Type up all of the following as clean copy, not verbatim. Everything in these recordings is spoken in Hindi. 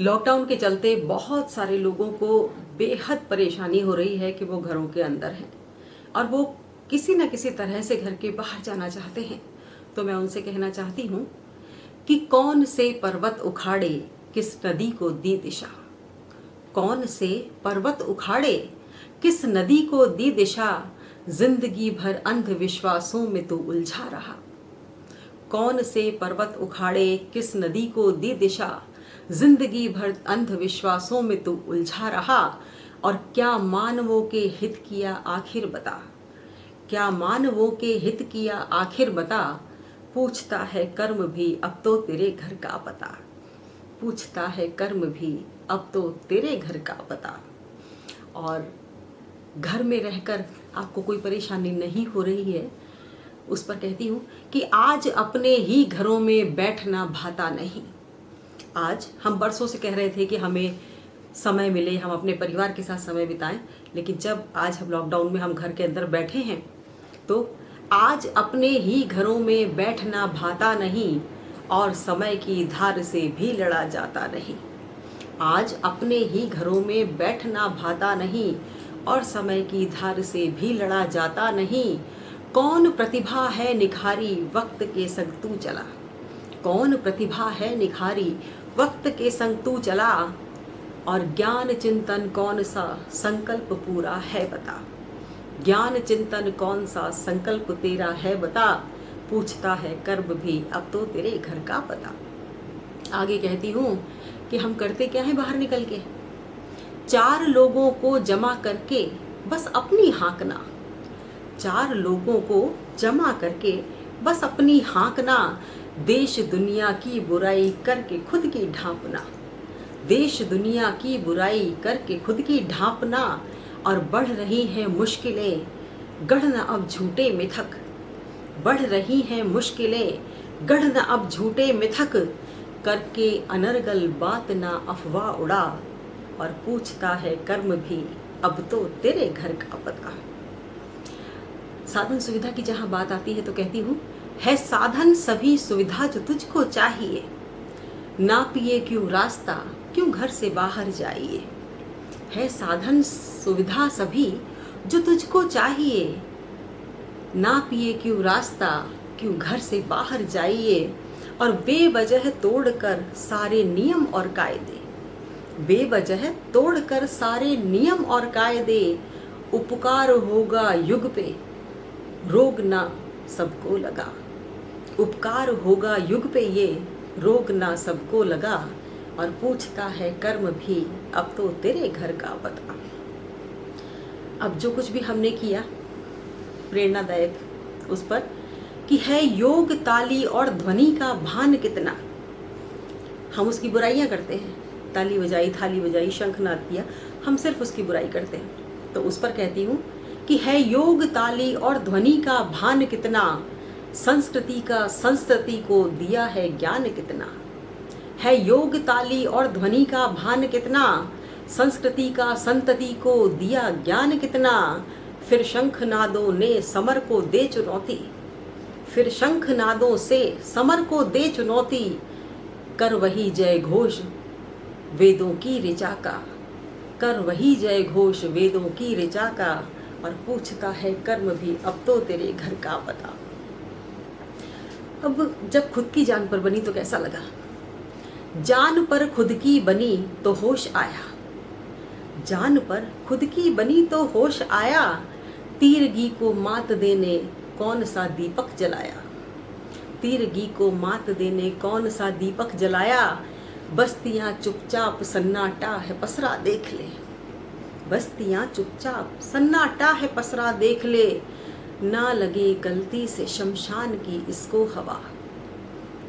लॉकडाउन के चलते बहुत सारे लोगों को बेहद परेशानी हो रही है कि वो घरों के अंदर हैं और वो किसी न किसी तरह से घर के बाहर जाना चाहते हैं। तो मैं उनसे कहना चाहती हूँ कि कौन से पर्वत उखाड़े किस नदी को दी दिशा। कौन से पर्वत उखाड़े किस नदी को दी दिशा, जिंदगी भर अंधविश्वासों में तू उलझा रहा। कौन से पर्वत उखाड़े किस नदी को दी दिशा, जिंदगी भर अंधविश्वासों में तू उलझा रहा। और क्या मानवों के हित किया आखिर बता, क्या मानवों के हित किया आखिर बता। पूछता है कर्म भी अब तो तेरे घर का पता, पूछता है कर्म भी अब तो तेरे घर का पता। और घर में रहकर आपको कोई परेशानी नहीं हो रही है, उस पर कहती हूँ कि आज अपने ही घरों में बैठना भाता नहीं। आज हम बरसों से कह रहे थे कि हमें समय मिले, हम अपने परिवार के साथ समय बिताएं, लेकिन जब आज हम लॉकडाउन में हम घर के अंदर बैठे हैं तो आज अपने ही घरों में बैठना भाता नहीं और समय की धार से भी लड़ा जाता नहीं। आज अपने ही घरों में बैठना भाता नहीं और समय की धार से भी लड़ा जाता नहीं। कौन प्रतिभा है निखारी वक्त के संग तू चला, कौन प्रतिभा है निखारी वक्त के संग तू चला। और ज्ञान चिंतन कौन सा संकल्प पूरा है बता, ज्ञान चिंतन कौन सा संकल्प तेरा है बता। पूछता है कर्म भी अब तो तेरे घर का पता। आगे कहती हूँ कि हम करते क्या है बाहर निकल के, चार लोगों को जमा करके बस अपनी हाँकना, चार लोगों को जमा करके बस अपनी हाँकना। देश दुनिया की बुराई करके खुद की ढांपना, देश दुनिया की बुराई करके खुद की ढांपना। और बढ़ रही हैं मुश्किलें गढ़ना अब झूठे मिथक, बढ़ रही हैं मुश्किलें गढ़ना अब झूठे मिथक। करके अनर्गल बात ना अफवाह उड़ा और पूछता है कर्म भी अब तो तेरे घर का पता। साधन सुविधा की जहाँ बात आती है तो कहती हूँ, है साधन सभी सुविधा जो तुझको चाहिए, ना पिए क्यों रास्ता क्यों घर से बाहर जाइए। है साधन सुविधा सभी जो तुझको चाहिए, ना पिए क्यों रास्ता क्यों घर से बाहर जाइए। और बेवजह तोड़कर सारे नियम और कायदे, बेवजह तोड़कर सारे नियम और कायदे। उपकार होगा युग पे रोग ना सबको लगा, उपकार होगा युग पे ये रोग ना सबको लगा। और पूछता है कर्म भी अब तो तेरे घर का पता। अब जो कुछ भी हमने किया प्रेरणादायक उस पर कि है योग ताली और ध्वनि का भान कितना। हम उसकी बुराइयां करते हैं, ताली बजाई थाली बजाई शंखनाद किया, हम सिर्फ उसकी बुराई करते हैं। तो उस पर कहती हूँ कि है योग ताली और ध्वनि का भान कितना, संस्कृति का संस्कृति को दिया है ज्ञान कितना। है योग ताली और ध्वनि का भान कितना, संस्कृति का संतति को दिया ज्ञान कितना। फिर शंखनादों ने समर को दे चुनौती, फिर शंखनादों से समर को दे चुनौती। कर वही जय घोष वेदों की ऋचा का, कर वही जय घोष वेदों की ऋचा का। और पूछता है कर्म भी अब तो तेरे घर का पता। अब जब खुद की जान पर बनी तो कैसा लगा, जान पर खुद की बनी तो होश आया, जान पर खुद की बनी तो होश आया। तीरगी को मात देने कौन सा दीपक जलाया, तीरगी को मात देने कौन सा दीपक जलाया। बस्तियां चुपचाप सन्नाटा है पसरा देख ले, बस्तियां चुपचाप सन्नाटा है पसरा देख ले। ना लगे गलती से शमशान की इसको हवा,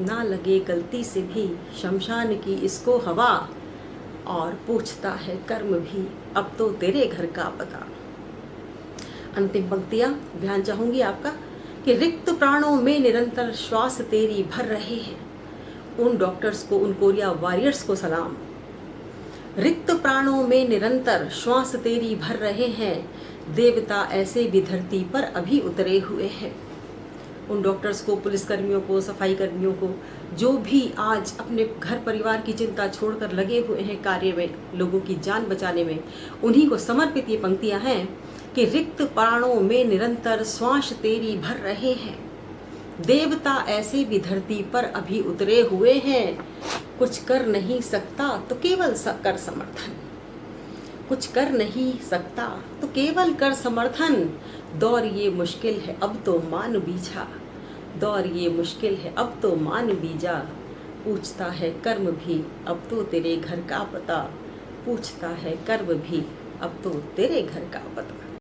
ना लगे गलती से भी शमशान की इसको हवा। और पूछता है कर्म भी अब तो तेरे घर का पता। अंतिम पंक्तियां ध्यान चाहूंगी आपका कि रिक्त प्राणों में निरंतर श्वास तेरी भर रहे हैं। उन डॉक्टर्स को, उन कोरिया वॉरियर्स को सलाम। रिक्त प्राणों में निरंतर श्वास तेरी भर रहे हैं, देवता ऐसे भी धरती पर अभी उतरे हुए हैं। उन डॉक्टर्स को, पुलिसकर्मियों को, सफाई कर्मियों को जो भी आज अपने घर परिवार की चिंता छोड़कर लगे हुए हैं कार्य में, लोगों की जान बचाने में, उन्हीं को समर्पित ये पंक्तियां हैं कि रिक्त प्राणों में निरंतर श्वास तेरी भर रहे हैं, देवता ऐसे भी धरती पर अभी उतरे हुए हैं, कुछ कर नहीं सकता तो केवल कर समर्थन, कुछ कर नहीं सकता तो केवल कर समर्थन। दौर ये मुश्किल है अब तो मान बीझा, दौर ये मुश्किल है अब तो मान बीजा, पूछता है कर्म भी अब तो तेरे घर का पता, पूछता है कर्म भी अब तो तेरे घर का पता।